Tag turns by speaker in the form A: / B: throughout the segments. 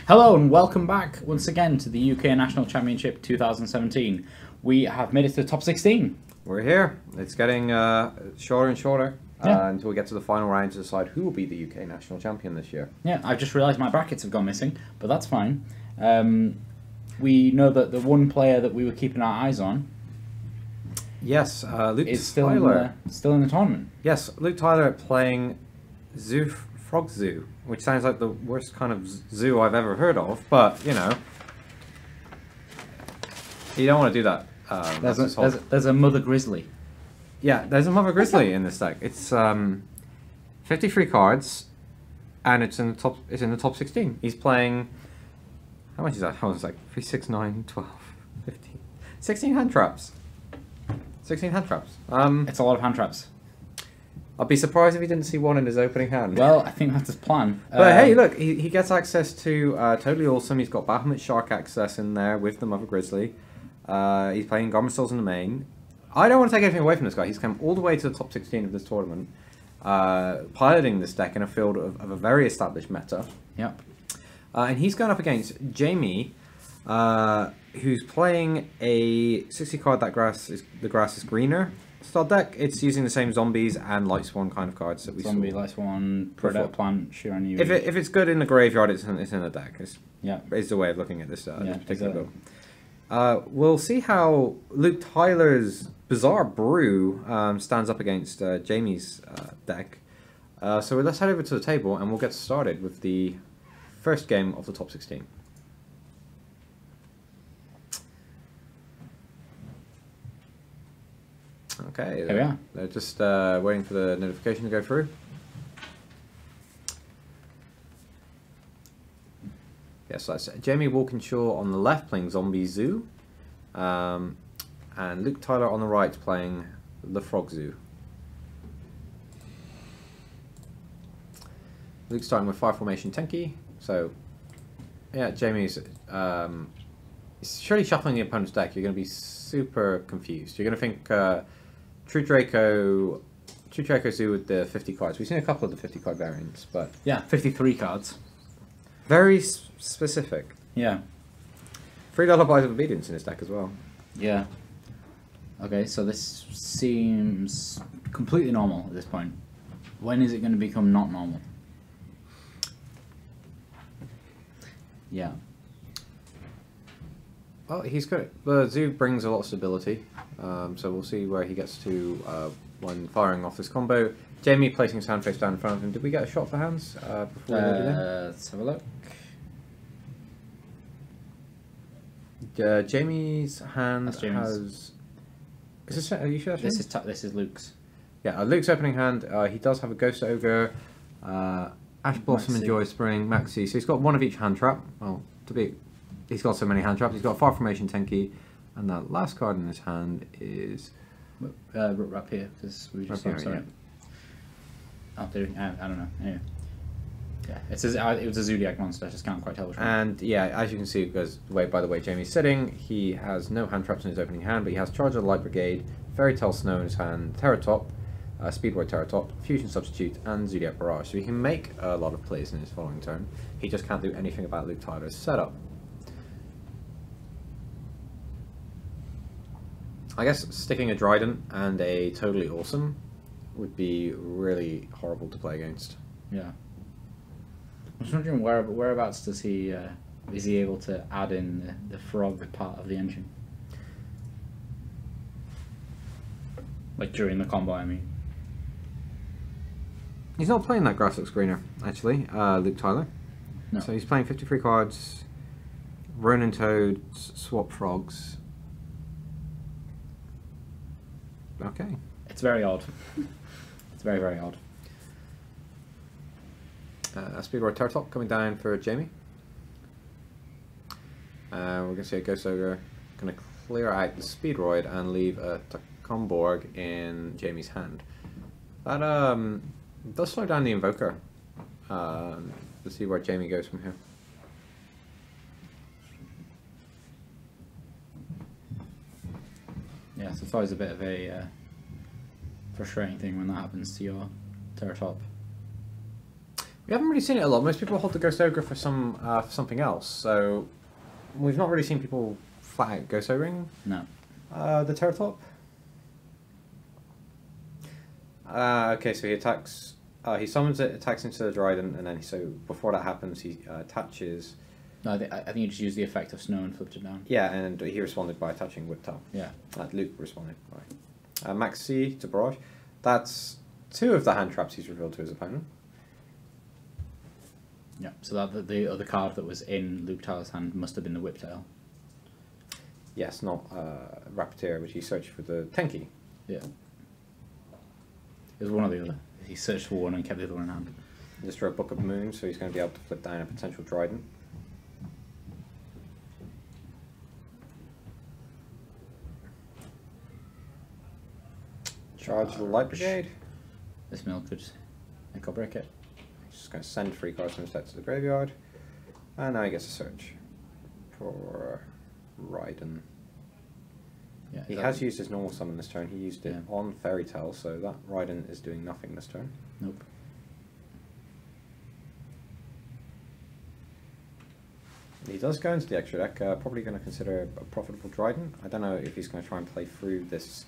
A: Hello and welcome back once again to the UK National Championship 2017. We have made it to the top 16.
B: We're here. It's getting shorter and shorter until we get to the final round to decide who will be the UK National Champion this year.
A: Yeah, I've just realised my brackets have gone missing, but that's fine. We know that the one player that we were keeping our eyes on
B: Yes, Luke
A: is still
B: Tyler.
A: still in the tournament.
B: Yes, Luke Tyler playing Frog Zoo, which sounds like the worst kind of zoo I've ever heard of, but, you know, you don't want to do that.
A: There's a mother grizzly.
B: Yeah, there's a mother grizzly in this deck. It's 53 cards, and it's in the top 16. He's playing. How much is that? How much is like 3, 6, 9, 12, 15, 16 hand traps. 16 hand traps.
A: It's a lot of hand traps.
B: I'd be surprised if he didn't see one in his opening hand.
A: Well, I think that's his plan.
B: But hey, look, he gets access to Totally Awesome. He's got Bahamut Shark access in there with the Mother Grizzly. He's playing Garment Souls in the main. I don't want to take anything away from this guy. He's come all the way to the top 16 of this tournament, piloting this deck in a field of a very established meta.
A: Yep.
B: And he's going up against Jamie, who's playing a 60 card the grass is greener style deck. It's using the same zombies and light swan kind of cards that we
A: Zombie,
B: saw.
A: light swan, predator plant, Shiran.
B: If it's good in the graveyard, it's in the deck.
A: Yeah,
B: is the way of looking at this, this particular
A: exactly.
B: build. We'll see how Luke Tyler's Bizarre Brew stands up against Jamie's deck. So let's head over to the table and we'll get started with the first game of the top 16. Okay,
A: here we are.
B: They're just waiting for the notification to go through. Yes, so that's Jamie Walkinshaw on the left playing Zombie Zoo, and Luke Tyler on the right playing the Frog Zoo. Luke's starting with 5 formation Tenki, so yeah, Jamie's surely shuffling the opponent's deck. You're going to be super confused. You're going to think True Draco Zoo with the 50 cards. We've seen a couple of the 50 card variants, but
A: Yeah, 53 cards.
B: very specific.
A: Yeah.
B: 3 Lullabies of Obedience in his deck as well.
A: Yeah. Okay, so this seems completely normal at this point. When is it going to become not normal? Yeah.
B: Well, he's good. The Zoo brings a lot of stability, so we'll see where he gets to when firing off this combo. Jamie placing his hand face down in front of him. Did we get a shot for hands before we loaded in?
A: Let's have a look.
B: Jamie's hand
A: That's Jamie's.
B: has. Is this? Are you sure? That's Jamie's?
A: This is Luke's.
B: Yeah, Luke's opening hand. He does have a Ghost Ogre, Ash Blossom and
A: Maxi.
B: Joy Spring, Maxi. So he's got one of each hand trap. Well, he's got so many hand traps. He's got 5 formation Tenki, and that last card in his hand is
A: Up here because we just
B: Up
A: saw
B: here,
A: it. Oh, there, I don't know. Anyway. Yeah, it was a Zodiac monster. I just can't quite tell which one.
B: And yeah, as you can see, because by the way Jamie's sitting, he has no hand traps in his opening hand, but he has Charge of the Light Brigade, Fairy Tale Snow in his hand, Terratop, Speedboy Terratop, Fusion Substitute, and Zodiac Barrage. So he can make a lot of plays in his following turn. He just can't do anything about Luke Tyler's setup. I guess sticking a Dryden and a Totally Awesome would be really horrible to play against.
A: Yeah. I was wondering whereabouts does he is he able to add in the frog part of the engine? Like during the combo, I mean.
B: He's not playing that Grass Looks Greener, actually, Luke Tyler.
A: No.
B: So he's playing 53 cards, Ronin Toads, Swap Frogs. Okay.
A: It's very odd. It's very, very odd.
B: Speedroid Terratop coming down for Jamie. We're going to see a Ghost Ogre going to clear out the Speedroid and leave a Takomborg in Jamie's hand. That does slow down the Invoker. Let's see where Jamie goes from here.
A: Yeah, so it's always a bit of a frustrating thing when that happens to your Terratop.
B: We haven't really seen it a lot. Most people hold the Ghost Ogre for something else. So we've not really seen people flat out Ghost Ogring.
A: No.
B: The Terratop. Okay, so he attacks. He summons it, attacks into the Dryden, and then so before that happens, he attaches.
A: No, I think you just used the effect of snow and flipped it down.
B: Yeah, and he responded by attaching Whiptail.
A: Yeah.
B: Luke responded by. Max C to Barrage. That's 2 of the hand traps he's revealed to his opponent.
A: Yeah. So that the other card that was in Luke Tyler's hand must have been the Whiptail.
B: Yes, not Raptor, which he searched for the Tenki.
A: Yeah. It was one or the other. He searched for one and kept the other one in hand.
B: Just for a Book of Moon, so he's going to be able to flip down a potential Dryden. Charge the Light Brigade.
A: This mill could echo break it.
B: Just going to send 3 cards from his deck to the graveyard. And now he gets a search for Raiden.
A: Yeah,
B: He has used his normal summon this turn. He used it
A: Yeah.
B: on Fairy Tale, so that Raiden is doing nothing this turn.
A: Nope.
B: He does go into the extra deck, probably going to consider a profitable Dryden. I don't know if he's going to try and play through this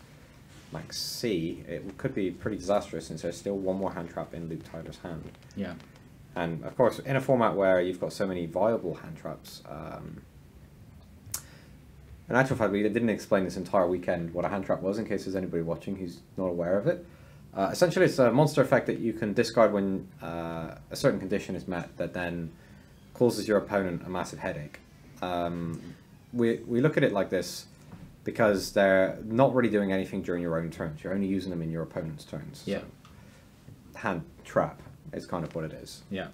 B: Max C. It could be pretty disastrous since there's still one more hand trap in Luke Tyler's hand.
A: Yeah.
B: And of course, in a format where you've got so many viable hand traps, in actual fact, we didn't explain this entire weekend what a hand trap was in case there's anybody watching who's not aware of it. Essentially, it's a monster effect that you can discard when a certain condition is met that then causes your opponent a massive headache. We look at it like this because they're not really doing anything during your own turns. You're only using them in your opponent's turns.
A: Yeah.
B: So hand trap is kind of what it is.
A: Yeah.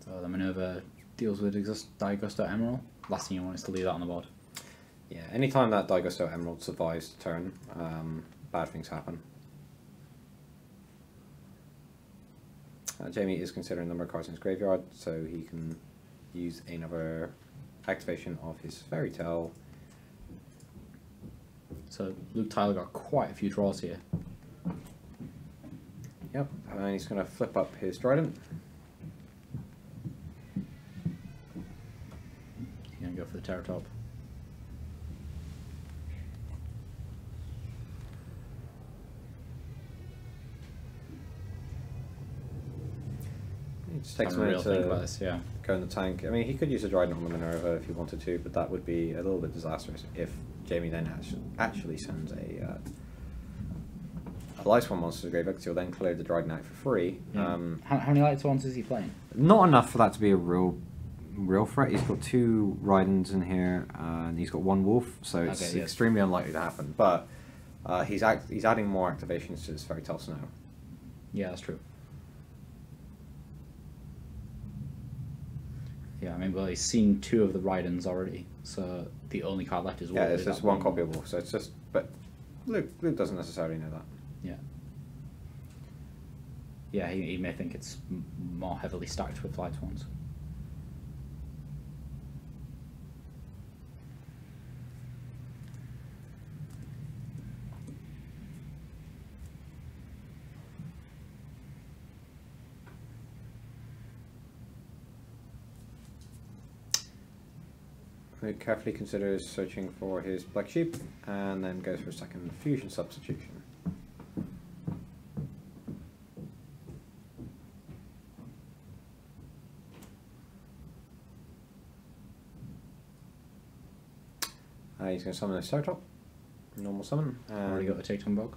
A: So the Minerva deals with Daigusto Emerald. Last thing you want is to leave that on the board.
B: Yeah, anytime that Daigusto Emerald survives the turn, bad things happen. Jamie is considering a number of cards in his graveyard, so he can use another activation of his Fairy Tale.
A: So Luke Tyler got quite a few draws here.
B: Yep, and he's going to flip up his Trident.
A: He's going to go for the Terratop.
B: He just takes a
A: Having a
B: minute
A: real think about
B: to
A: this, yeah.
B: go in the tank. I mean, he could use a Trident on the Minerva if he wanted to, but that would be a little bit disastrous if Jamie then actually sends a Light One monster to the graveyard, because he'll then clear the Trident out for free.
A: Yeah. How many Light Swans is he playing?
B: Not enough for that to be a real threat. He's got 2 Raidens in here, and he's got 1 Wolf, so it's extremely unlikely to happen. But he's adding more activations to his Fairy Tale Snow.
A: Yeah, that's true. Yeah, I mean, well, he's seen 2 of the Raidens already, so the only card left is Wolf.
B: Yeah, it's just 1 copy of Wolf, so it's just... But Luke doesn't necessarily know that.
A: Yeah. Yeah, he may think it's more heavily stacked with Light Swans.
B: He carefully considers searching for his Black Sheep, and then goes for a second fusion substitution. He's going to summon a Startop, normal summon.
A: Already got the Take-On Bog.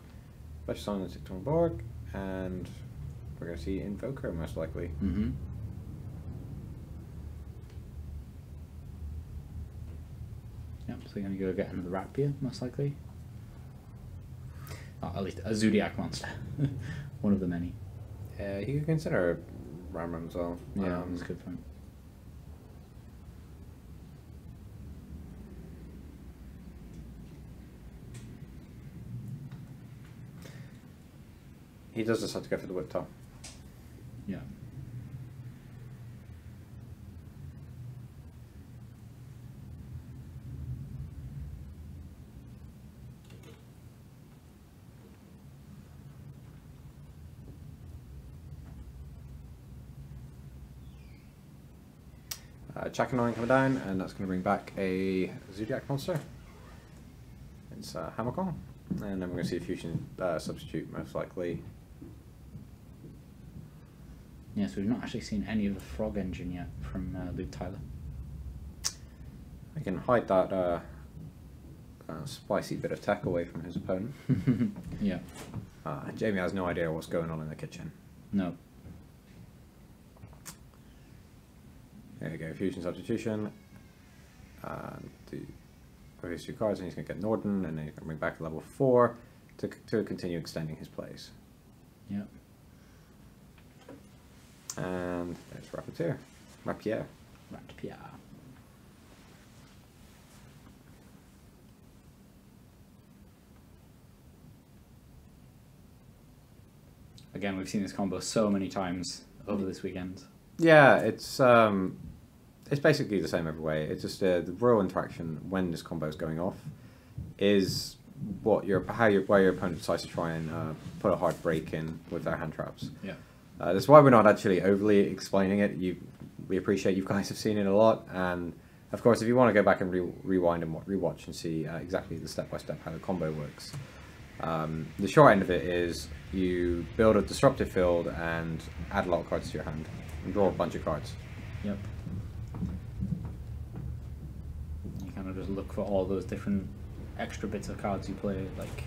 B: Let's summon the Take-On Borg, and we're going to see Invoker most likely.
A: Mm-hmm. Yep, so you're going to go get another Rapier, most likely. Oh, at least a Zodiac monster. One of the many.
B: He could consider Ramram as well.
A: Yeah, that's a good point.
B: He does decide to go for the Whiptail.
A: Yeah.
B: Chaka 9 coming down, and that's going to bring back a Zodiac monster. It's Hammerkong, and then we're going to see a fusion substitute, most likely.
A: Yes, we've not actually seen any of the Frog Engine yet from Luke Tyler.
B: I can hide that spicy bit of tech away from his opponent.
A: Yeah.
B: Jamie has no idea what's going on in the kitchen.
A: No.
B: There you go, fusion substitution. For his 2 cards, and he's going to get Norden, and then he's going to bring back to level 4 to continue extending his plays.
A: Yep.
B: And there's Rapier.
A: Rapier. Again, we've seen this combo so many times over this weekend.
B: Yeah, it's basically the same every way. It's just the royal interaction when this combo is going off is why your opponent decides to try and put a hard break in with their hand traps.
A: Yeah.
B: That's why we're not actually overly explaining it. We appreciate you guys have seen it a lot, and of course, if you want to go back and rewind and rewatch and see exactly the step-by-step how the combo works, the short end of it is you build a disruptive field and add a lot of cards to your hand and draw a bunch of cards.
A: Yep. You kind of just look for all those different extra bits of cards you play, like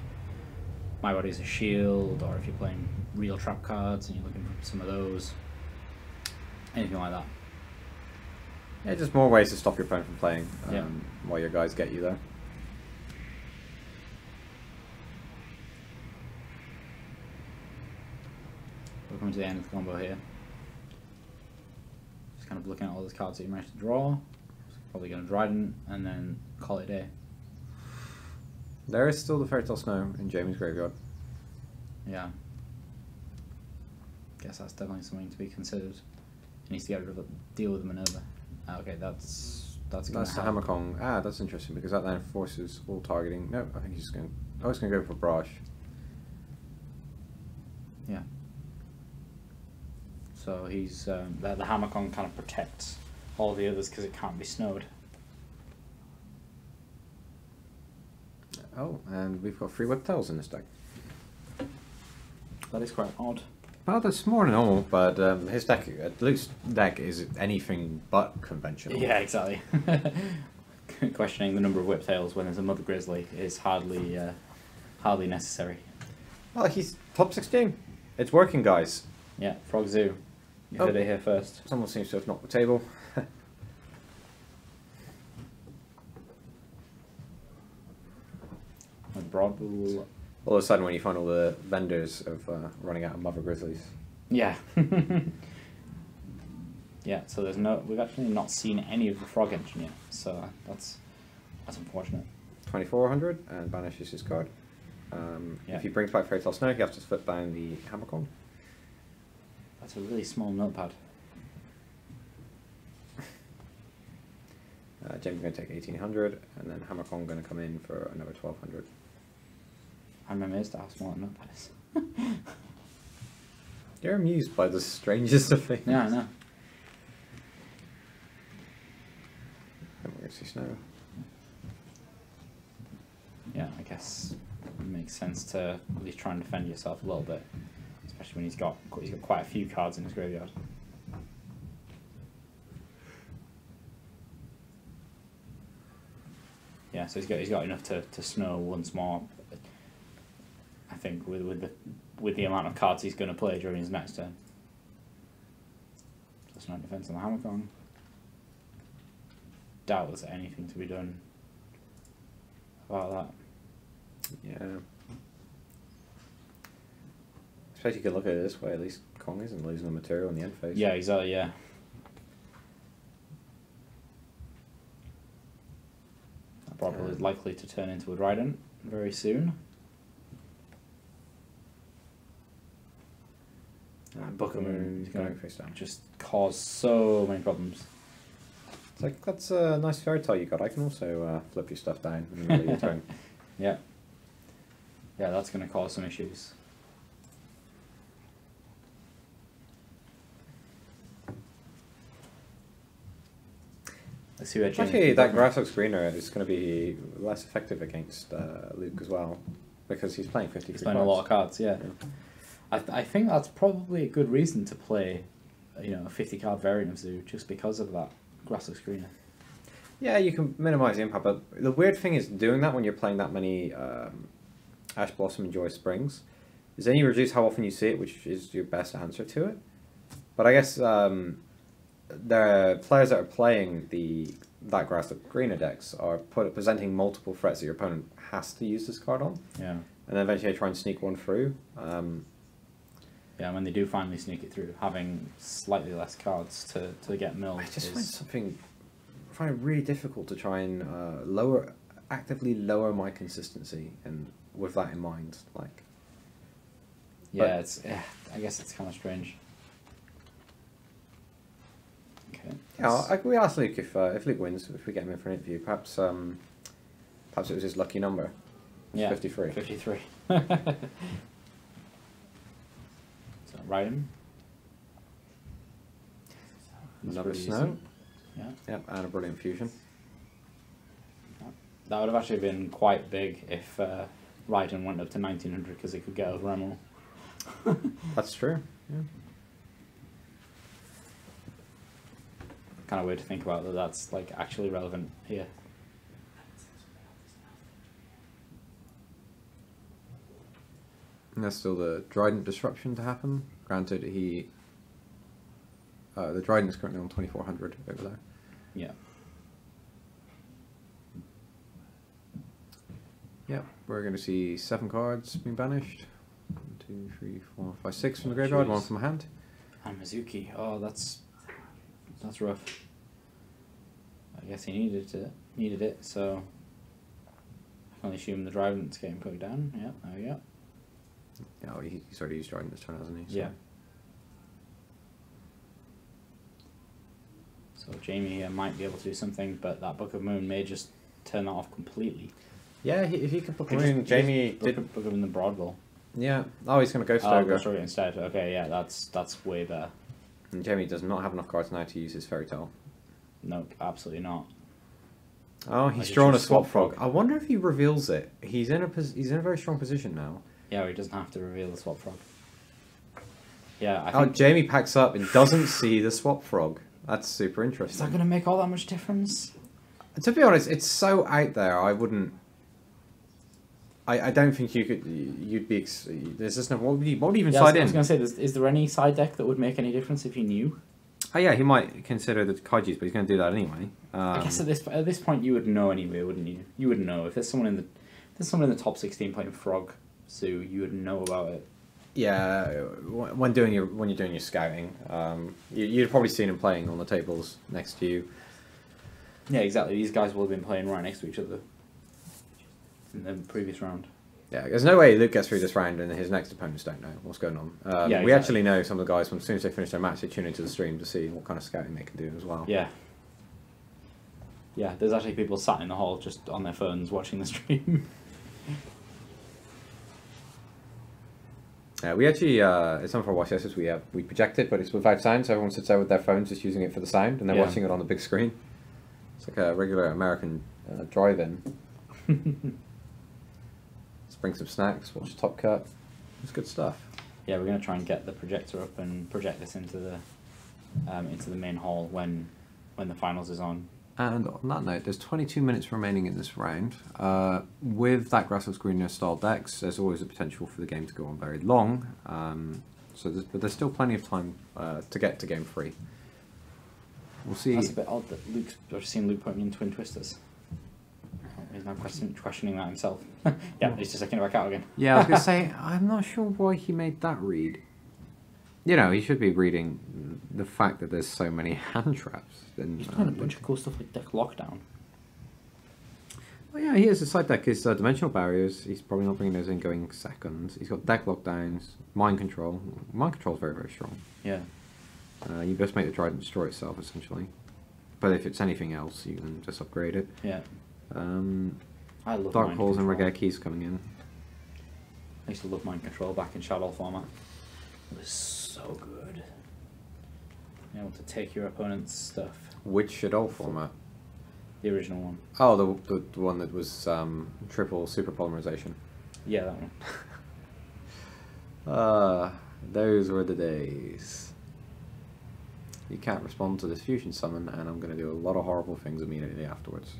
A: My Body's a Shield, or if you're playing real trap cards and you're looking for some of those, anything like that.
B: Yeah, just more ways to stop your opponent from playing
A: Yeah.
B: while your guys get you there.
A: We're coming to the end of the combo here. Just kind of looking at all those cards that you managed to draw. Probably going to Dryden and then call it a day.
B: There is still the Fairy Tale Snow in Jamie's graveyard.
A: Yeah. Guess that's definitely something to be considered. He needs to get rid of deal with the Minerva. Okay, that's
B: the Hammerkong. Ah, that's interesting because that then forces all targeting. No, I think he's just going. Oh, he's going to go for Barrage.
A: Yeah. So he's the Hammerkong kind of protects all the others because it can't be snowed.
B: Oh, and we've got 3 Whiptails in this deck.
A: That is quite odd.
B: Well, that's more than normal, but his deck, Luke's deck, is anything but conventional.
A: Yeah, exactly. Questioning the number of Whiptails when there's a Mother Grizzly is hardly necessary.
B: Well, he's top 16. It's working, guys.
A: Yeah, Frog Zoo. You heard it here first.
B: Someone seems to have knocked the table.
A: Broadbull.
B: All of a sudden, when you find all the vendors of running out of Mother Grizzlies.
A: Yeah. Yeah, so we've actually not seen any of the Frog Engine yet, so that's unfortunate.
B: 2400 and banishes his card.
A: Yeah.
B: If he brings back Fairy Tale Snow, he has to flip down the Hammerkong.
A: That's a really small notepad.
B: Jamie's going to take 1800, and then Hammerkong going to come in for another 1200.
A: I'm amazed at how small that notepad is.
B: You're amused by the strangest of things.
A: Yeah, I know.
B: And we're going to see Snow.
A: Yeah, I guess it makes sense to at least try and defend yourself a little bit, especially when he's got quite a few cards in his graveyard. Yeah, so he's got enough to snow once more. I think with the amount of cards he's going to play during his next turn. That's no defense on the Hammerkong. Doubt there's anything to be done about that.
B: Yeah. I suppose you could look at it this way, at least Kong isn't losing the material in the end phase.
A: Yeah, exactly, yeah. That probably is likely to turn into a Dryden very soon. And Bookermoon is going
B: face down.
A: to just cause so many problems.
B: It's like, that's a nice fairy tale you got. I can also flip your stuff down in the middle of your turn.
A: Yeah. Yeah, that's going to cause some issues. Let's see where James
B: Actually,
A: can
B: that
A: go
B: Grass Looks Greener is going to be less effective against Luke as well, because he's playing 53
A: He's playing a lot of cards, yeah. I think that's probably a good reason to play, a 50-card variant of Zoo, just because of that Grass Looks Greener.
B: Yeah, you can minimise the impact, but the weird thing is doing that when you're playing that many Ash Blossom and Joy Springs, is then you reduce how often you see it, which is your best answer to it. But I guess there are players that are playing that Grass Looks Greener decks are presenting multiple threats that your opponent has to use this card on.
A: Yeah.
B: And then eventually they try and sneak one through.
A: Yeah, when they do finally sneak it through, having slightly less cards to get milled.
B: I just find it really difficult to try and actively lower my consistency, and with that in mind, like.
A: Yeah, I guess it's kind of strange. Okay.
B: Yeah, we asked Luke if Luke wins, if we get him in for an interview, perhaps it was his lucky number.
A: Yeah,
B: 53.
A: 53. So ride him.
B: Another snow.
A: Yeah.
B: Yep, and a brilliant fusion.
A: That would have actually been quite big if Raiden went up to 1900 because he could get over Emerald.
B: That's true. Yeah.
A: Kind of weird to think about that. That's like actually relevant here.
B: And there's still the Trident disruption to happen. Granted, the Trident is currently on 2400 over there.
A: Yeah.
B: Yep, we're going to see 7 cards being banished. 1, 2, 3, 4, 5, 6 from the graveyard, 1 from hand.
A: And Mizuki. Oh, that's rough. I guess he needed it, so I can only assume the Trident's getting put down. Yeah, there we go.
B: Yeah, well, he's already used Trident this turn, hasn't he? So.
A: Yeah. So Jamie might be able to do something, but that Book of Moon may just turn that off completely.
B: Yeah, if he can Book of Moon, Jamie did
A: Book of Moon the Broadville.
B: Yeah. Oh, he's going to Ghost Ogre.
A: Ghost Ogre instead. Okay, yeah, that's way better.
B: And Jamie does not have enough cards now to use his Fairy Tale.
A: Nope, absolutely not.
B: Oh, he's drawn a Swap Frog. I wonder if he reveals it. He's in a very strong position now.
A: Yeah, he doesn't have to reveal the Swap Frog. Yeah, I think...
B: Jamie packs up and doesn't see the Swap Frog. That's super interesting.
A: Is that going to make all that much difference?
B: To be honest, it's so out there. I wouldn't. I don't think you'd be. There's just no. What would you even slide in?
A: I was going to say, is there any side deck that would make any difference if he knew?
B: Oh yeah, he might consider the Kaijis, but he's going to do that anyway.
A: I guess at this point you would know anyway, wouldn't you? You would know if there's someone in the top 16 playing Frog Zoo, you would know about it.
B: Yeah, when you're doing your scouting, you'd probably seen him playing on the tables next to you.
A: Yeah, exactly. These guys will have been playing right next to each other in the previous round.
B: Yeah, there's no way Luke gets through this round and his next opponents don't know what's going on.
A: Yeah, exactly.
B: We actually know some of the guys, as soon as they finish their match, they tune into the stream to see what kind of scouting they can do as well.
A: Yeah. Yeah, there's actually people sat in the hall just on their phones watching the stream.
B: We actually, it's some of our watch sessions we project it, but it's without sound, so everyone sits there with their phones just using it for the sound, and they're watching it on the big screen. It's like a regular American drive-in. Let's bring some snacks, watch Top Cut. It's good stuff.
A: Yeah, we're going to try and get the projector up and project this into the main hall when the finals is on. And
B: on that note, there's 22 minutes remaining in this round. With that Grass Looks Greener style decks, there's always a potential for the game to go on very long. But there's still plenty of time to get to game 3. We'll see.
A: That's a bit odd that I've seen Luke putting in Twin Twisters. He's now questioning that himself. Yeah, he's just taking it back out again.
B: Yeah, I was going to say, I'm not sure why he made that read. You know, he should be reading the fact that there's so many hand traps.
A: He's playing a bunch of cool stuff like Deck Lockdown.
B: Well, yeah, he has a side deck. His Dimensional Barriers, he's probably not bringing those in going second. He's got Deck Lockdowns, Mind Control. Mind Control is very, very strong.
A: Yeah.
B: You just make the Trident destroy itself, essentially. But if it's anything else, you can just upgrade it.
A: Yeah. I love
B: Dark
A: Mind
B: Holes and
A: Control.
B: Reggae Keys coming in.
A: I used to love Mind Control back in Shadow format. It was so good. Being able to take your opponent's stuff.
B: Which Shadow format?
A: The original one.
B: Oh, the one that was triple super polymerization.
A: Yeah, that one.
B: Those were the days. You can't respond to this fusion summon, and I'm going to do a lot of horrible things immediately afterwards.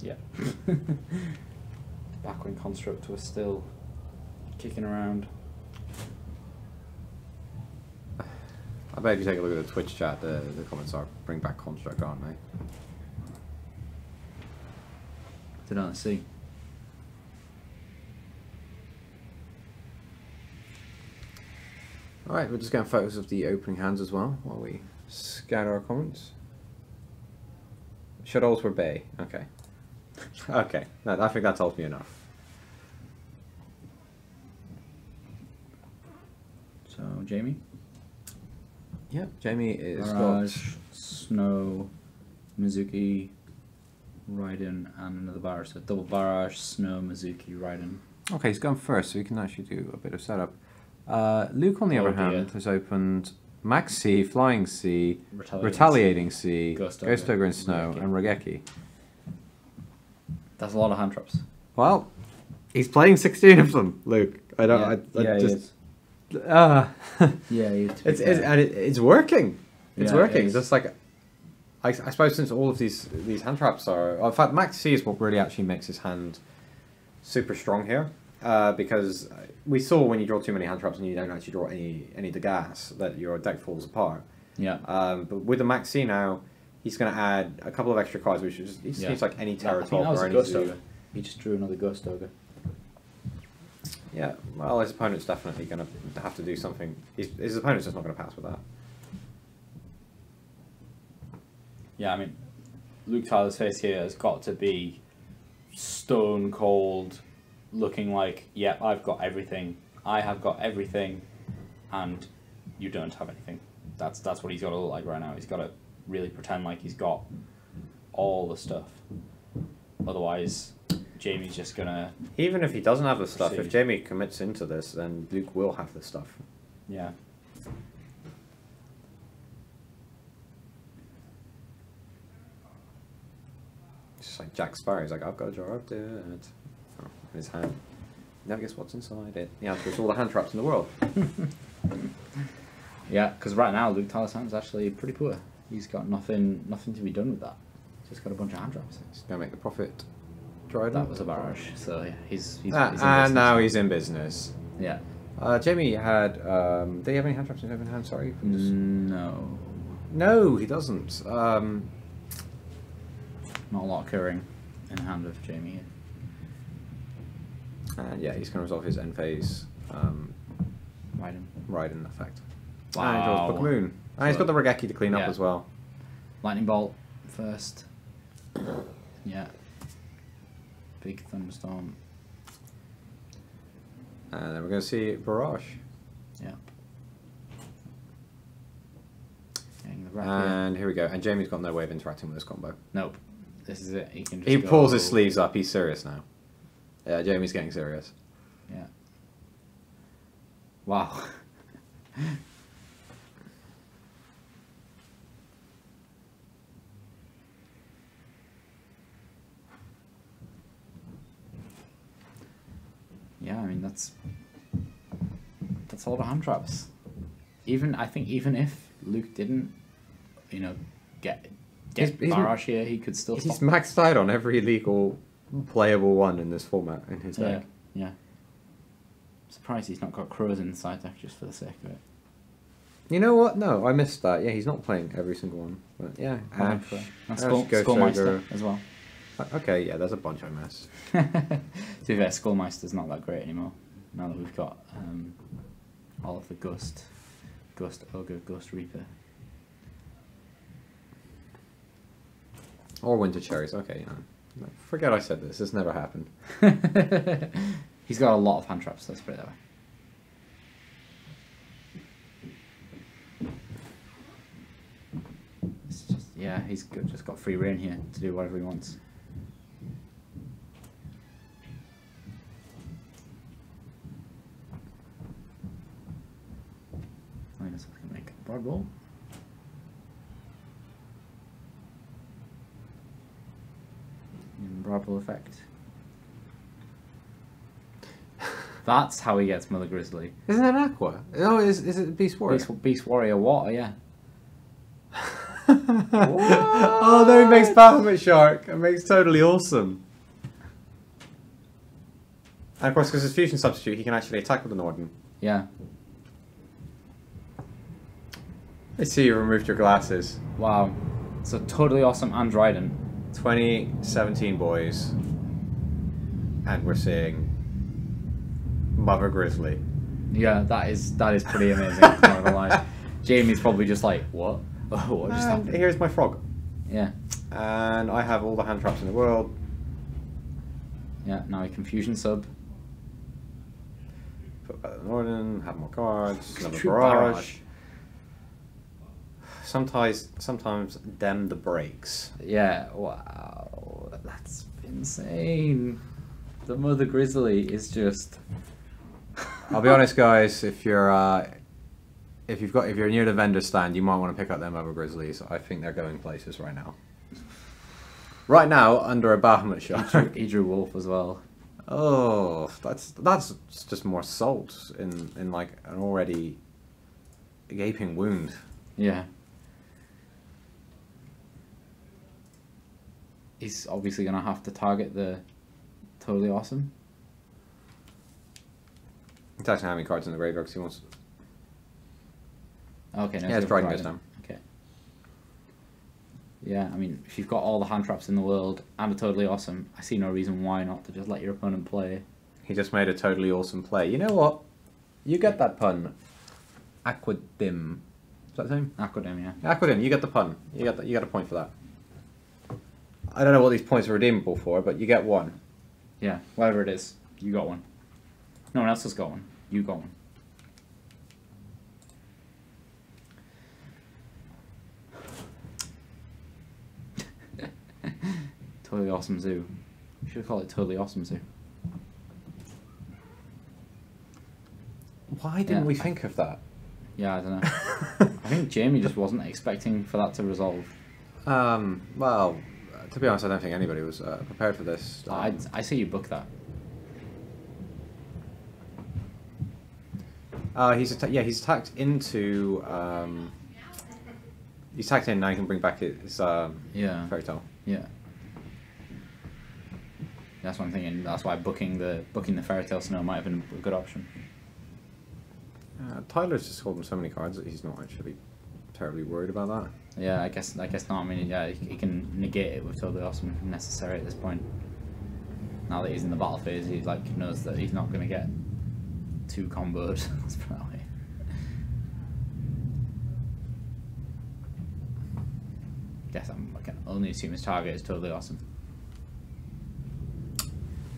A: Yeah. Back when Construct was still kicking around.
B: I bet if you take a look at the Twitch chat, the comments are bring back Construct, aren't they?
A: Did I see?
B: Alright, we're just getting photos of the opening hands as well while we scan our comments. Shadows were Bay. Okay. Okay, no, I think that tells me enough.
A: So, Jamie?
B: Yep, Jamie is
A: Barrage, Snow, Mizuki, Raiden, and another barrage. So double Barrage, Snow, Mizuki, Raiden.
B: Okay, he's gone first, so he can actually do a bit of setup. Luke, on the other hand, has opened Max C, Flying C, Retaliating C, Ghost Ogre in Snow, and Regeki.
A: That's a lot of hand traps.
B: Well, he's playing 16 of them, Luke. I don't.
A: Yeah,
B: I just.
A: yeah, he is.
B: It's working. It's
A: Yeah,
B: working.
A: it is.
B: Just like, I suppose since all of these hand traps are, in fact, Max C is what really actually makes his hand super strong here, because we saw when you draw too many hand traps and you don't actually draw any of the gas that your deck falls apart.
A: Yeah.
B: But with the Max C now, he's going to add a couple of extra cards, which is he just needs like any Terra
A: I think that
B: Top
A: was
B: or
A: a
B: any
A: Ghost
B: Zoo.
A: Ogre. He just drew another Ghost Ogre.
B: Yeah, well, his opponent's definitely going to have to do something. His opponent's just not going to pass with that.
A: Yeah, I mean, Luke Tyler's face here has got to be stone cold, looking like, yeah, I've got everything. I have got everything, and you don't have anything. That's what he's got to look like right now. He's got to really pretend like he's got all the stuff. Otherwise, Jamie's just gonna.
B: Even if he doesn't have the stuff,
A: proceed.
B: if Jamie commits into this, then Luke will have the stuff.
A: Yeah.
B: It's just like Jack Sparrow. He's like, I've got a jar of dirt. Oh, in his hand. Never guess what's inside it. The answer is all the hand traps in the world.
A: Yeah, because right now Luke Tyler's hand's actually pretty poor. He's got nothing to be done with that. Just got a bunch of hand traps.
B: He's going to make the profit. Tried
A: That was a barrage, so yeah, he's in
B: and
A: business.
B: now he's in business.
A: Yeah.
B: Jamie had. Did he have any hand traps in his open hand? Sorry.
A: No.
B: No, he doesn't.
A: Not a lot occurring in the hand of Jamie.
B: And yeah, he's going to resolve his end phase Raiden effect.
A: Wow.
B: And he draws Book of Moon. And he's got the Regeki to clean up
A: Yeah.
B: as well.
A: Lightning Bolt first. Yeah. Big Thunderstorm.
B: And then we're going to see Barrage.
A: Yeah. Getting the rapier.
B: And here we go. And Jamie's got no way of interacting with this combo.
A: Nope. This is it. He can just
B: He
A: go.
B: pulls his sleeves up. He's serious now. Yeah, Jamie's getting serious.
A: Yeah. Wow. Yeah, I mean that's a lot of hand traps. I think even if Luke didn't, get
B: He's-
A: Barrage here, he could still
B: He's
A: stop.
B: maxed out on every legal playable one in this format in his
A: Yeah,
B: deck.
A: yeah. Surprised he's not got Crows in the side deck just for the sake of it.
B: You know what? No, I missed that. Yeah, he's not playing every single one. But yeah,
A: And
B: Ash,
A: Skullmeister as well.
B: Okay, yeah, there's a bunch I missed.
A: To be fair, Skullmeister's not that great anymore. Now that we've got all of the Ghost Ogre, Ghost Reaper.
B: Or Winter Cherries. Okay, forget I said this. This never happened.
A: He's got a lot of hand traps, let's put it that way. It's just, yeah, he's just got free reign here to do whatever he wants. I guess I can make a broad ball. Grapple effect. That's how he gets Mother Grizzly.
B: Isn't that Aqua? Oh, is it Beast Warrior?
A: Beast Warrior Water, yeah.
B: Oh no, it makes Bahamut Shark. It makes Totally Awesome. And of course, because it's Fusion Substitute, he can actually attack with the Norden.
A: Yeah.
B: I see you removed your glasses.
A: Wow. So Totally Awesome and Dryden.
B: 2017, boys. And we're seeing Mother Grizzly.
A: Yeah, that is pretty amazing. I'm not gonna lie. Jamie's probably just like, what? What just happened?
B: Here's my frog.
A: Yeah.
B: And I have all the hand traps in the world.
A: Yeah, now I can Fusion Sub.
B: Put back the Norden, have more cards, another
A: True
B: barrage. Sometimes dem the brakes.
A: Yeah, wow. That's insane. The Mother Grizzly is just...
B: I'll be honest, guys. If you're near the vendor stand, you might want to pick up them Mother Grizzlies. I think they're going places right now. Right now, under a Bahamut Shark.
A: He drew Wolf as well.
B: Oh, that's just more salt in like an already gaping wound.
A: Yeah. He's obviously going to have to target the Totally Awesome.
B: He's actually how many cards in the graveyard because he wants.
A: Okay, no,
B: Yeah, it's Dryden goes down.
A: Okay. Yeah, I mean, if you've got all the hand traps in the world and a Totally Awesome, I see no reason why not to just let your opponent play.
B: He just made a Totally Awesome play. You know what? You get that pun. Aquadim. Is that his name?
A: Aquadim, yeah.
B: Aquadim, you get the pun. You get a point for that. I don't know what these points are redeemable for, but you get one.
A: Yeah, whatever it is, you got one. No one else has got one. You got one. Totally Awesome Zoo. You should call it Totally Awesome Zoo.
B: Why didn't we think of that?
A: Yeah, I don't know. I think Jamie just wasn't expecting for that to resolve.
B: Well, to be honest, I don't think anybody was prepared for this.
A: I say you book that.
B: He's attacked into. He's attacked in. Now he can bring back his fairy tale.
A: Yeah. That's what I'm thinking. That's why booking the fairy tale snow might have been a good option.
B: Tyler's just holding so many cards that he's not actually terribly worried about that.
A: Yeah, I guess not. I mean, yeah, he can negate it with Totally Awesome if necessary at this point. Now that he's in the battle phase, he knows that he's not going to get too comboed. Let's put it that way. Guess I can only assume his target is Totally Awesome.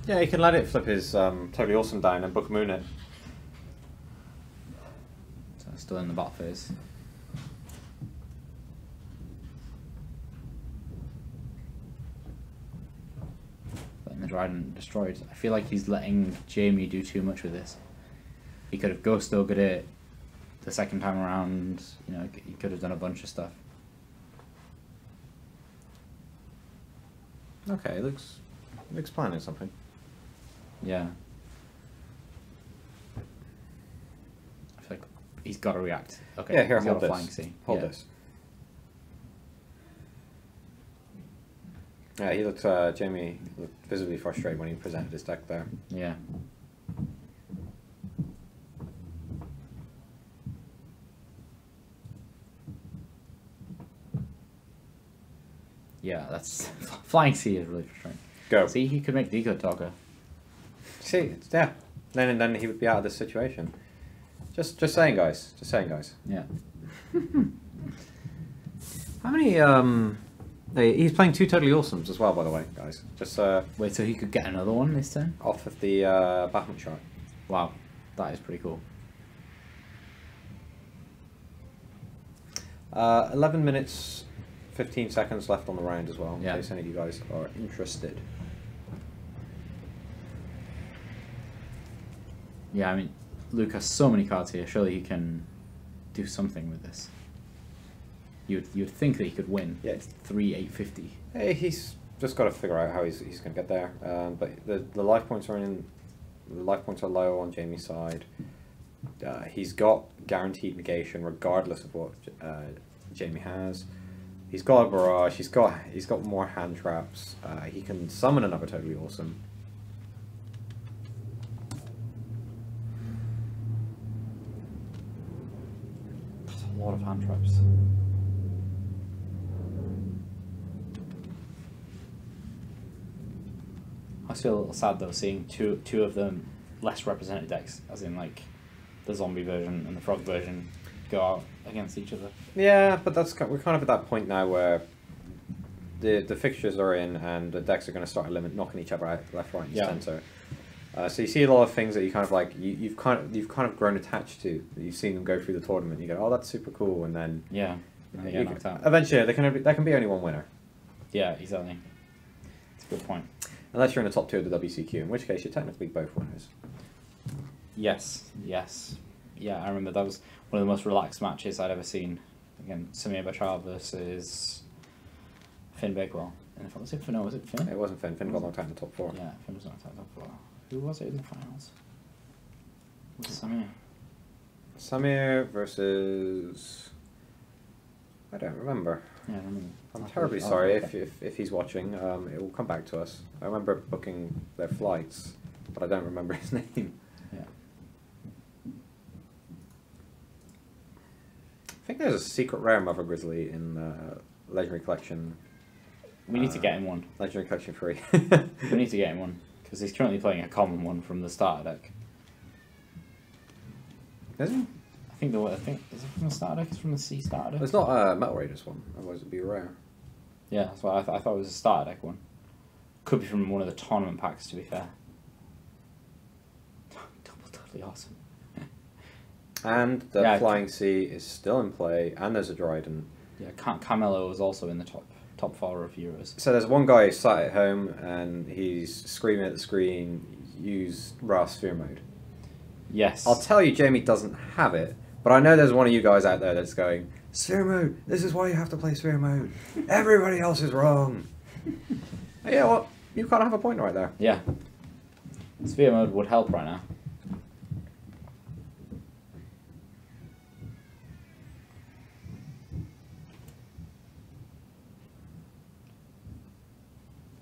B: Yeah, he can let it flip his Totally Awesome down and book Moon it.
A: So still in the battle phase. Letting the Dryden destroyed. I feel like he's letting Jamie do too much with this. He could have Ghost Ogred it the second time around. You know, he could have done a bunch of stuff.
B: Okay, looks planning something.
A: Yeah. I feel like he's got to react. Okay.
B: Yeah, here,
A: he's got
B: hold
A: a
B: this.
A: Flying Sea.
B: Hold
A: Yeah.
B: this. Yeah, he looked, Jamie looked visibly frustrated when he presented his deck there.
A: Yeah. Yeah, that's Flying Sea is really frustrating.
B: Go.
A: See, he could make Decode Talker.
B: See, yeah. Then he would be out of this situation. Just saying, guys. Just saying, guys.
A: Yeah.
B: How many, he's playing 2 Totally Awesomes as well, by the way, guys. Just,
A: Wait, so he could get another one this turn?
B: off of the, Bahamut Shark.
A: Wow, that is pretty cool.
B: 11 minutes, 15 seconds left on the round as well,
A: Yeah.
B: in case any of you guys are interested.
A: Yeah, I mean, Luke has so many cards here. Surely he can do something with this. You'd think that he could win.
B: Yeah.
A: It's 3,850.
B: Hey, he's just got to figure out how he's going to get there. But the life points are in. The life points are low on Jamie's side. He's got guaranteed negation regardless of what Jamie has. He's got a barrage. He's got more hand traps. He can summon another totally awesome.
A: That's a lot of hand traps. I feel a little sad though seeing two of the less represented decks, as in like the zombie version and the frog version, go out against each other.
B: Yeah, but we're kind of at that point now where the fixtures are in and the decks are going to start knocking each other out left, right, and center. So you see a lot of things that you kind of like you've kind of grown attached to. You've seen them go through the tournament. You go, oh, that's super cool, and then
A: they get knocked out.
B: Eventually, there can be only one winner.
A: Yeah, exactly. That's a good point.
B: Unless you're in the top 2 of the WCQ, in which case you're technically both winners.
A: Yes. Yeah, I remember that was one of the most relaxed matches I'd ever seen. Again, Samir Bachar versus Finn Bakewell. And was it Finn? No, was it Finn?
B: It wasn't Finn. Finn got knocked out in the top 4.
A: Yeah, Finn was knocked out in the top 4. Who was it in the finals? Was it Samir?
B: Samir versus... I don't remember.
A: Yeah, I remember.
B: I'm terribly sorry if he's watching. It will come back to us. I remember booking their flights, but I don't remember his name.
A: Yeah.
B: I think there's a secret rare Mother Grizzly in the Legendary Collection.
A: We need to get him one.
B: Legendary Collection 3.
A: We need to get him one, because he's currently playing a common one from the starter deck.
B: Is he?
A: I think is it from the starter deck? It's from the C starter deck.
B: It's not a Metal Raiders one, otherwise it'd be rare.
A: Yeah, that's why I thought it was a starter deck one. Could be from one of the tournament packs, to be fair. Totally awesome.
B: And the Flying Sea is still in play, and there's a Dryden.
A: Yeah, Carmelo is also in the top 4 of Euros.
B: So there's one guy sat at home, and he's screaming at the screen, use Ra Sphere Mode.
A: Yes.
B: I'll tell you, Jamie doesn't have it, but I know there's one of you guys out there that's going, Sphere Mode, this is why you have to play Sphere Mode. Everybody else is wrong. Yeah, well, you kind of have a point right there.
A: Yeah. Sphere Mode would help right now.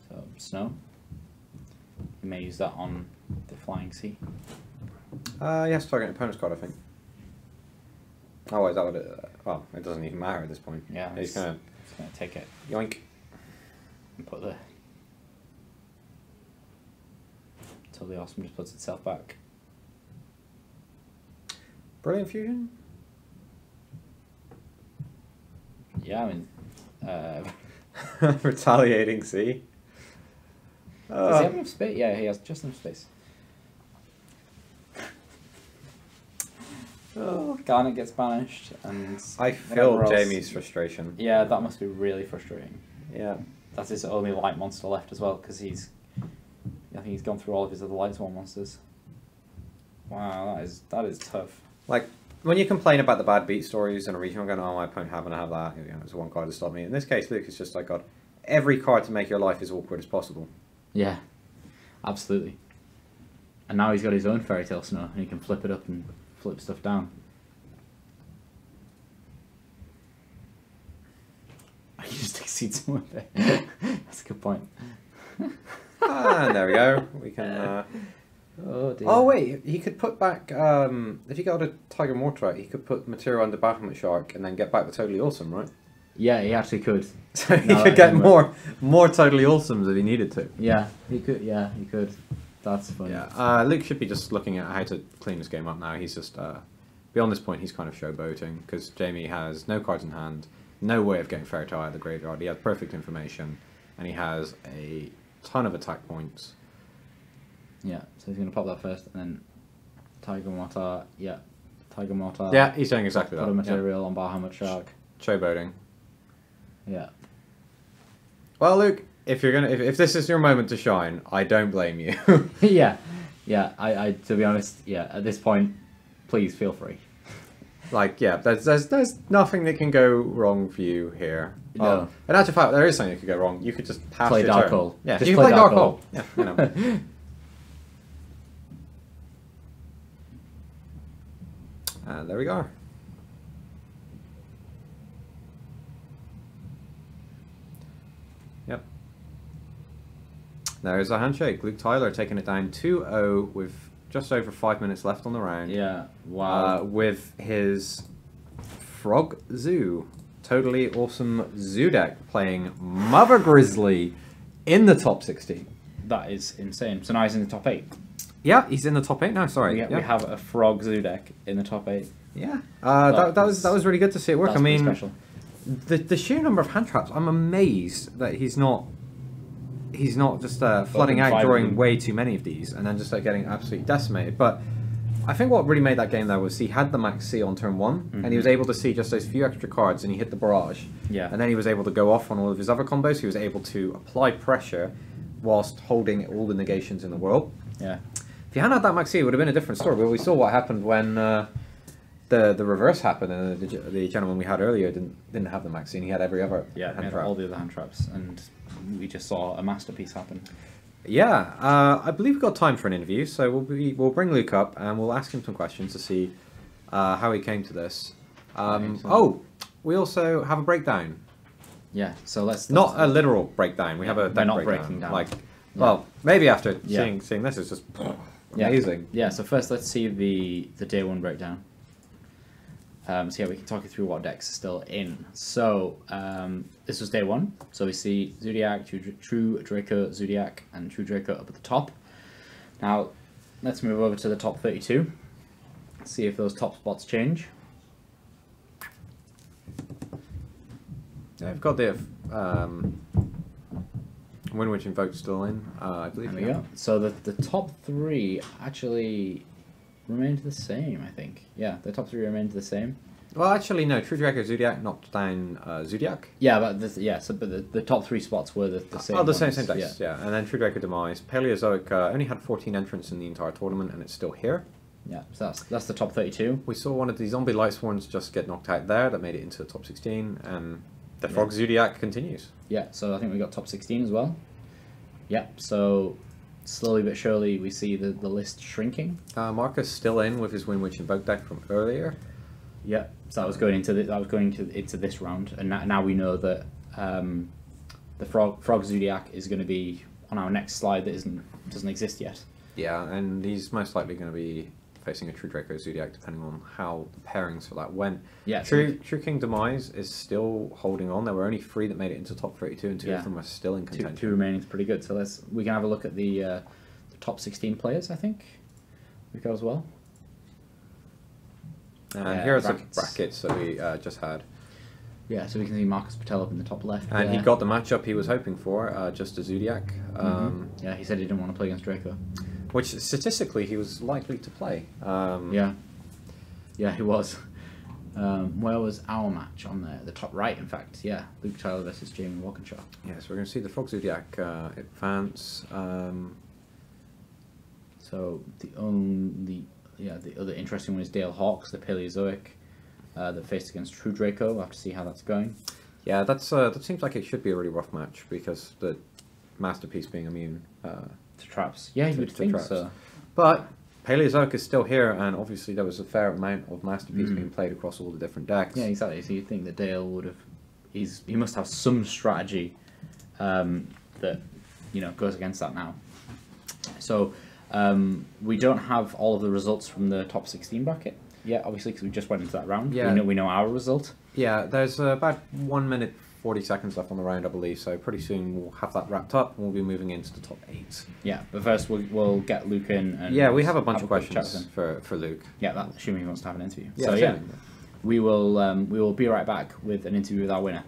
A: So, Snow. You may use that on the Flying Sea.
B: Yes, target an opponent's card, I think. Oh, is that what it... well, it doesn't even matter at this point.
A: Yeah,
B: he's gonna
A: take it.
B: Yoink.
A: And put the... Totally awesome, just puts itself back.
B: Brilliant Fusion?
A: Yeah, I mean...
B: Retaliating Sea?
A: Does he have enough space? Yeah, he has just enough space. Oh, Garnet gets banished, and
B: I feel Jamie's frustration.
A: Yeah, that must be really frustrating.
B: Yeah,
A: that's his only light monster left as well, because I think he's gone through all of his other light swarm monsters. Wow, that is tough.
B: Like when you complain about the bad beat stories in a regional, going, "Oh, my opponent having to have that," you know, there's one card to stop me. In this case, Luke is just like got every card to make your life as awkward as possible.
A: Yeah, absolutely. And now he's got his own Fairy Tale Snow, and he can flip it up and flip stuff down. I just exceed someone there. That's a good point.
B: And there we go. We can.
A: Oh dear.
B: Oh wait, he could put back. If he got a Tiger Mortar, he could put material under Bahamut Shark and then get back the Totally Awesome, right?
A: Yeah, he actually could.
B: So he could get more Totally Awesomes if he needed to.
A: Yeah, he could. Yeah, he could. That's funny.
B: Yeah, Luke should be just looking at how to clean this game up now. He's just, beyond this point, he's kind of showboating, because Jamie has no cards in hand, no way of getting Fairy Tale out of the graveyard. He has perfect information, and he has a ton of attack points.
A: Yeah, so he's going to pop that first, and then Tiger Mortar, yeah. Tiger Mortar.
B: Yeah, he's doing exactly that.
A: Put a material on Bahamut Shark.
B: Showboating.
A: Yeah.
B: Well, Luke, if this is your moment to shine, I don't blame you.
A: Yeah. I to be honest, yeah. At this point, please feel free.
B: Like, yeah, there's nothing that can go wrong for you here.
A: No.
B: In actual fact, there is something that could go wrong. You could just pass
A: Play
B: your
A: Dark
B: turn.
A: Hole.
B: Yeah,
A: Just
B: you can
A: play
B: play Dark
A: Dark
B: Hole. Yeah, you know. And there we go. Yep. There's a handshake. Luke Tyler taking it down 2-0 with just over 5 minutes left on the round.
A: Yeah, wow.
B: With his Frog Zoo. Totally awesome Zoo deck playing Mother Grizzly in the top 16.
A: That is insane. So now he's in the top 8.
B: Yeah, he's in the top 8 now, sorry.
A: We have a Frog Zoo deck in the top 8.
B: Yeah, that was really good to see it work. I mean,
A: special.
B: The sheer number of hand traps, I'm amazed that he's not just flooding out, drawing way too many of these, and then just getting absolutely decimated. But I think what really made that game though was he had the max C on turn 1, and he was able to see just those few extra cards, and he hit the barrage.
A: Yeah.
B: And then he was able to go off on all of his other combos. He was able to apply pressure whilst holding all the negations in the world.
A: Yeah.
B: If he hadn't had that max C, it would have been a different story. But we saw what happened when the reverse happened, and the gentleman we had earlier didn't have the max C, and he had every other hand trap.
A: All the other hand traps, and we just saw a masterpiece happen.
B: Yeah, I believe we've got time for an interview, so we'll bring Luke up and we'll ask him some questions to see how he came to this. We also have a breakdown.
A: Yeah, so let's
B: not a literal breakdown. We have a deck breakdown. Well, maybe after seeing this, it's just amazing.
A: Yeah. So first, let's see the day 1 breakdown. So yeah, we can talk you through what decks are still in. So this was day 1. So we see Zodiac, True Draco, Zodiac, and True Draco up at the top. Now let's move over to the top 32. See if those top spots change.
B: Yeah, I've got the Windwitch Invoke still in, I believe.
A: There we go. So the top 3 actually remained the same, I think. Yeah, the top 3 remained the same.
B: Well, actually, no. True Draco Zodiac knocked down Zodiac.
A: Yeah, but the top 3 spots were the same.
B: Oh, the
A: ones.
B: same decks. Yeah, and then True Draco Demise. Paleozoic only had 14 entrants in the entire tournament, and it's still here.
A: Yeah, so that's the top 32.
B: We saw one of the Zombie Lightsworns just get knocked out there. That made it into the top 16, and the Frog Zodiac continues.
A: Yeah, so I think we got top 16 as well. Yeah, so slowly but surely we see the list shrinking.
B: Marcus still in with his Windwitch Invoke deck from earlier.
A: Yeah, so that was going into this round, and now we know that the Frog Zodiac is going to be on our next slide that doesn't exist yet.
B: Yeah, and he's most likely going to be facing a True Draco Zodiac depending on how the pairings for that went. Yeah, True King Demise is still holding on. There were only 3 that made it into top 32, and 2 of them are still in contention.
A: Two remaining is pretty good. So we can have a look at the top 16 players. I think we go as well.
B: And here's the brackets that we just had.
A: Yeah, so we can see Marcus Patel up in the top left.
B: And he got the matchup he was hoping for, just a Zodiac.
A: Yeah, he said he didn't want to play against Draco.
B: Which, statistically, he was likely to play.
A: Yeah, he was. Where was our match? On the top right, in fact. Yeah, Luke Tyler versus Jamie Walkinshaw.
B: Yeah, so we're going to see the Frog Zodiac advance.
A: So the other interesting one is Dale Hawks, the Paleozoic, that faced against True Draco. We'll have to see how that's going.
B: Yeah, that seems like it should be a really rough match because the Masterpiece being immune
A: to traps. Yeah, you would think so.
B: But Paleozoic is still here, and obviously there was a fair amount of Masterpiece being played across all the different decks.
A: Yeah, exactly. So you'd think that Dale would have... He must have some strategy that goes against that now. So we don't have all of the results from the top 16 bracket yet, obviously, because we just went into that round. Yeah. We know our result. Yeah,
B: there's about 1 minute 40 seconds left on the round, I believe, so pretty soon we'll have that wrapped up and we'll be moving into the top 8.
A: Yeah, but first we'll get Luke in. And
B: yeah, we have a bunch of questions for Luke.
A: Yeah, assuming he wants to have an interview.
B: Yeah,
A: so yeah, we will be right back with an interview with our winner.